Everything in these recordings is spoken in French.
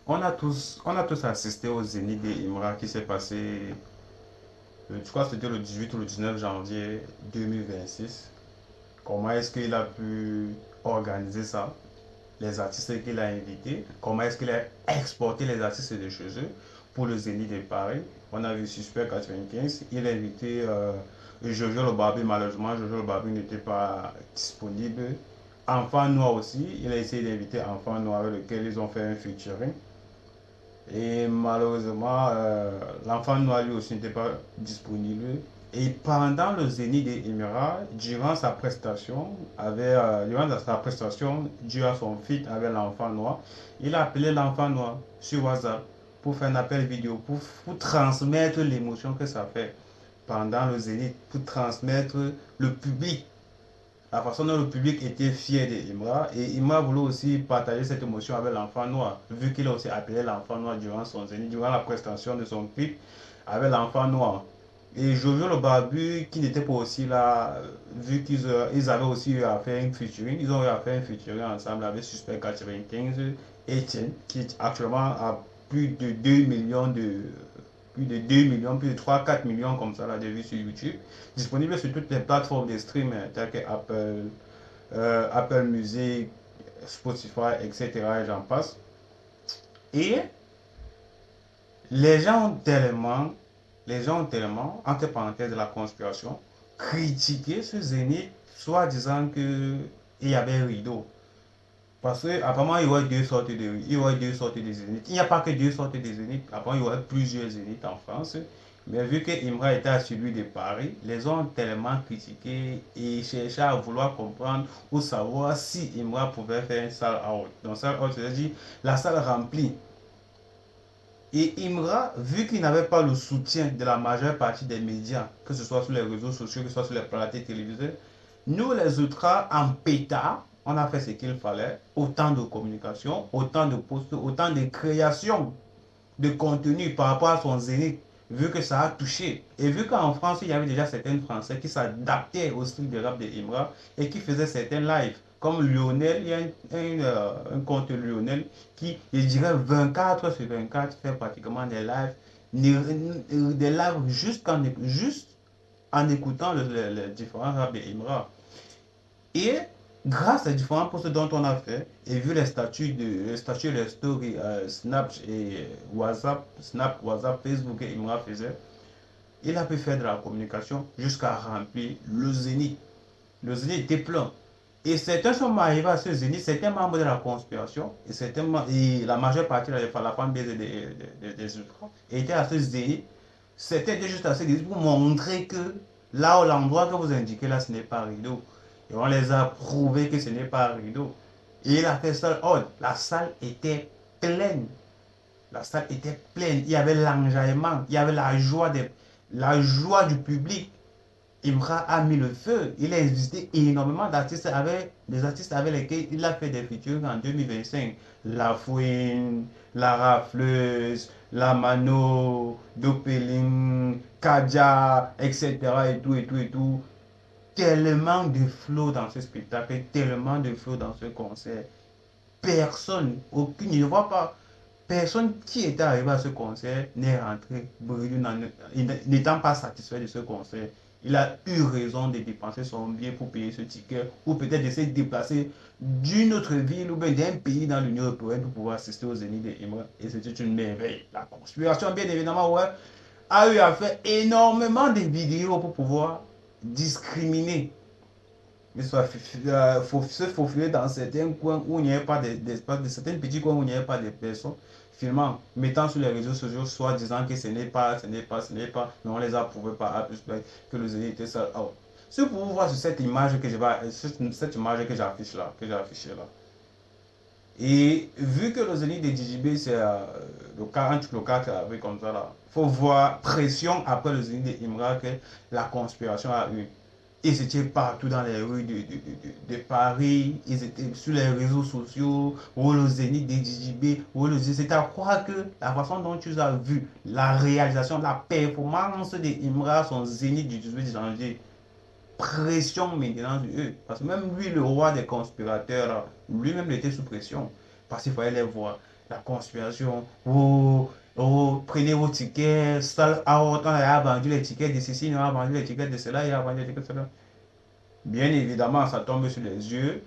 On a tous assisté au Zénith des Imra qui s'est passé, je crois que c'était le 18 ou le 19 janvier 2026. Comment est-ce qu'il a pu organiser ça? Les artistes qu'il a invités, comment est-ce qu'il a exporté les artistes de chez eux pour le Zénith de Paris. On a vu Suspect 95, il a invité Jojo le Barbu, malheureusement Jojo le Barbu n'était pas disponible. Enfant Noir aussi, il a essayé d'inviter Enfant Noir avec lequel ils ont fait un featuring. Et malheureusement, l'Enfant Noir lui aussi n'était pas disponible. Et pendant le Zénith des Émirats, durant sa prestation, dû à son feat avec l'Enfant Noir, il a appelé l'Enfant Noir sur WhatsApp pour faire un appel vidéo, pour transmettre l'émotion que ça fait pendant le Zénith, pour transmettre le public, la façon dont le public était fier d'Imra. Et Imra voulait aussi partager cette émotion avec l'Enfant Noir, vu qu'il a aussi appelé l'Enfant Noir durant son Zénith, durant la prestation de son clip avec l'Enfant Noir. Et Jojo le Barbu, qui n'était pas aussi là, vu qu'ils avaient aussi eu à faire un featuring, ils ont eu à faire un featuring ensemble avec Suspect 95, Etienne, qui actuellement a plus de 2 millions, plus de 3 4 millions comme ça là, de vues sur YouTube, disponible sur toutes les plateformes de stream telles que Apple Music, Spotify, etc. Et j'en passe. Et les gens ont tellement, entre parenthèses de la conspiration, critiqué ce Zénith, soit disant qu'il y avait un rideau. Parce qu'apparemment, il y aurait deux sortes de zéniths. Il n'y a pas que deux sortes de zéniths. Apparemment, il y aurait plusieurs zéniths en France. Mais vu que Imra était à celui de Paris, les ont tellement critiqué et cherchaient à vouloir comprendre ou savoir si Imra pouvait faire une salle out. Donc, salle out, c'est-à-dire la salle remplie. Et Imra, vu qu'il n'avait pas le soutien de la majeure partie des médias, que ce soit sur les réseaux sociaux, que ce soit sur les plateaux télévisés, nous les ultras en pétard, on a fait ce qu'il fallait, autant de communication, autant de posts, autant de création de contenu par rapport à son zénith, vu que ça a touché. Et vu qu'en France, il y avait déjà certains Français qui s'adaptaient au style de rap de Imra et qui faisaient certains lives. Comme Lionel, il y a un compte Lionel qui, je dirais, 24 sur 24 fait pratiquement des lives juste en écoutant les différents rap de Imra. Et grâce à différents posts dont on a fait, et vu les stories Snap et WhatsApp, Snap, WhatsApp, Facebook et Imra faisait, il a pu faire de la communication jusqu'à remplir le Zénith. Le Zénith était plein. Et certains sont arrivés à ce Zénith, certains membres de la conspiration, et la majeure partie de la fanbase des ultras étaient à ce Zénith. C'était juste à ce Zénith pour montrer que là, l'endroit que vous indiquez là, ce n'est pas rideau. Et on les a prouvé que ce n'est pas rideau. Et il a fait ça. Oh, la salle était pleine. La salle était pleine. Il y avait l'enjaillement. Il y avait la joie du public. Imra a mis le feu. Il a existé énormément d'artistes avec des artistes avec lesquels il a fait des featuring en 2025. La Fouine, La Rafleuse, La Mano, Dopeling, Kaja, etc. Et tout, et tout, et tout. Tellement de flow dans ce spectacle, tellement de flow dans ce concert. Personne, aucune, je ne vois pas, personne qui était arrivé à ce concert n'est rentré bredouille n'étant pas satisfait de ce concert. Il a eu raison de dépenser son billet pour payer ce ticket, ou peut-être de se déplacer d'une autre ville ou bien d'un pays dans l'Union européenne pour pouvoir assister aux Zénith de Imra. Et c'était une merveille. La conspiration, bien évidemment, ouais, a eu à faire énormément de vidéos pour pouvoir discriminer, mais soit faut se faufiler dans certains coins où il n'y avait pas d'espace, de certains petits coins où il n'y avait pas de personnes, filmant, mettant sur les réseaux sociaux, soit disant que ce n'est pas, mais on les a prouvés par A plus B que le zénith était ça. Oh. C'est pour vous voir sur cette image que cette image que j'affiche là, que j'ai affichée là. Et vu que le zénith de DJB, c'est le 40, le 4 avril comme ça là, il faut voir pression après le zénith de Imra que la conspiration a eu. Ils étaient partout dans les rues de Paris, ils étaient sur les réseaux sociaux, ou le Zénith des DJB, ou le Zénith. C'est à croire que la façon dont tu as vu la réalisation, la performance de Imra, son Zénith du 18 janvier, pression maintenant sur eux. Parce que même lui, le roi des conspirateurs, lui-même était sous pression. Parce qu'il fallait les voir. la conspiration. Vous prenez vos tickets, seul out, on a vendu les tickets de ceci, on a vendu les tickets de cela, il a vendu les tickets de cela. Bien évidemment, ça tombe sur les yeux.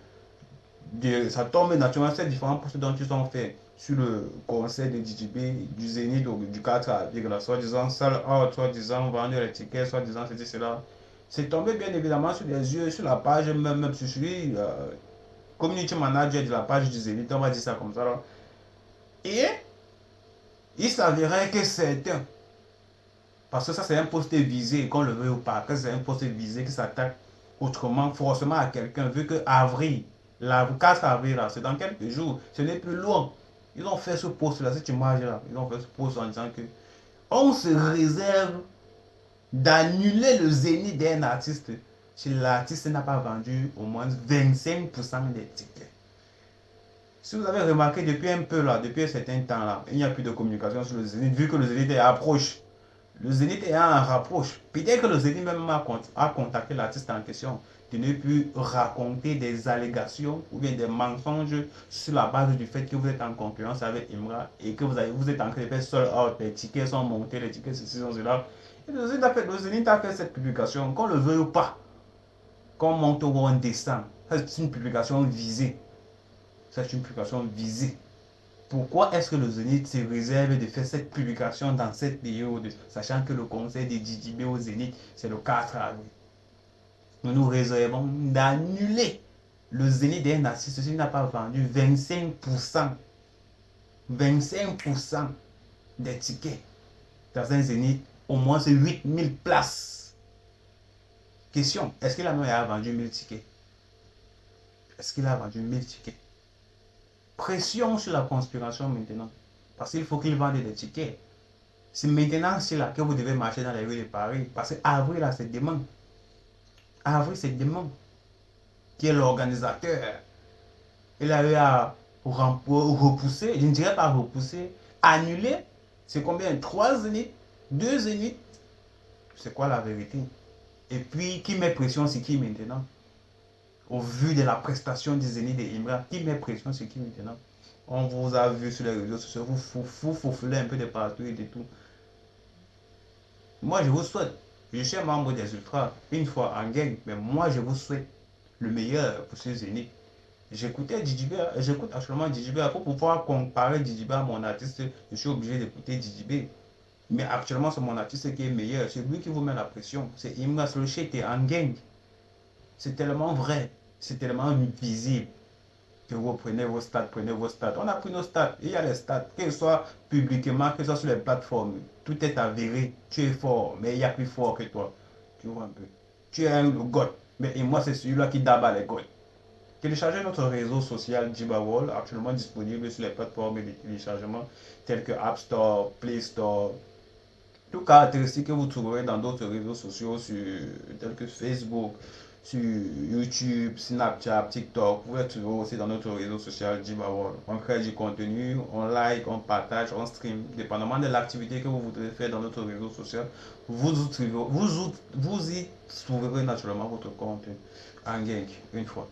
Ça tombe naturellement, ces différents postes dont ils ont fait sur le conseil de DJB, du Zénith, du 4 avril, soi-disant seul out, soi-disant vendre les tickets, soi-disant ceci, cela. C'est tombé bien évidemment sur les yeux, sur la page, même sur celui, community manager de la page du Zénith, on va dire ça comme ça. Là. Et il s'avérait que certains, parce que ça c'est un poste visé, qu'on le veut ou pas, que c'est un poste visé qui s'attaque autrement, forcément à quelqu'un, vu que avril, la 4 avril, là, c'est dans quelques jours, ce n'est plus loin. Ils ont fait ce poste-là, cette image-là, ils ont fait ce poste en disant que on se réserve d'annuler le zénith d'un artiste si l'artiste n'a pas vendu au moins 25% des tickets. Si vous avez remarqué depuis un peu là, depuis un certain temps là, il n'y a plus de communication sur le zénith, vu que le zénith est approche. Le Zénith est en rapproche. Peut-être que le Zénith même a contacté l'artiste en question de ne plus raconter des allégations ou bien des mensonges sur la base du fait que vous êtes en concurrence avec Imra et que vous êtes en train de faire seul out, les tickets sont montés, les tickets ceci, sont cela. Et le Zénith a fait cette publication, qu'on le veuille ou pas, qu'on monte ou on descend. C'est une publication visée. C'est une publication visée. Pourquoi est-ce que le Zénith se réserve de faire cette publication dans cette période, sachant que le conseil des DJB au Zénith, c'est le 4 avril? Nous nous réservons d'annuler le Zénith d'un artiste s'il n'a pas vendu 25%. 25% des tickets dans un Zénith, au moins c'est 8000 places. Question, est-ce qu'il a vendu 1000 tickets? Est-ce qu'il a vendu 1000 tickets? Pression sur la conspiration maintenant. Parce qu'il faut qu'il vende des tickets. C'est maintenant c'est là que vous devez marcher dans les rues de Paris. Parce qu'Avril, là, c'est demain. Avril, c'est demain. Qui est l'organisateur. Il a eu à repousser, je ne dirais pas repousser, annuler. C'est combien? 3 zéniths, 2 zéniths. C'est quoi la vérité? Et puis, qui met pression sur qui maintenant? Au vu de la prestation des zéniths de Imra, qui met pression sur qui maintenant? On vous a vu sur les réseaux sociaux, vous faufulez un peu de partout et de tout. Moi, je vous souhaite, je suis un membre des Ultras, une fois en gang, mais moi, je vous souhaite le meilleur pour ce zénith. J'écoute actuellement DJB pour pouvoir comparer DJB à mon artiste. Je suis obligé d'écouter DJB. Mais actuellement, c'est mon artiste qui est meilleur. C'est lui qui vous met la pression. C'est Imra Solchet et en gang. C'est tellement vrai. C'est tellement visible. Que vous prenez vos stats. On a pris nos stats. Il y a les stats, que ce soit publiquement, que ce soit sur les plateformes. Tout est avéré. Tu es fort, mais il y a plus fort que toi. Tu vois un peu. Tu es un god. Mais et moi, c'est celui-là qui d'abat les gods. Téléchargez notre réseau social Jibawall, actuellement disponible sur les plateformes de téléchargement telles que App Store, Play Store. Tout caractéristique que vous trouverez dans d'autres réseaux sociaux tels que Facebook, sur YouTube, Snapchat, TikTok. Vous pouvez trouver aussi dans notre réseau social Jibawall. On crée du contenu, on like, on partage, on stream. Dépendamment de l'activité que vous voudrez faire dans notre réseau social, vous y trouverez naturellement votre compte en gang une fois.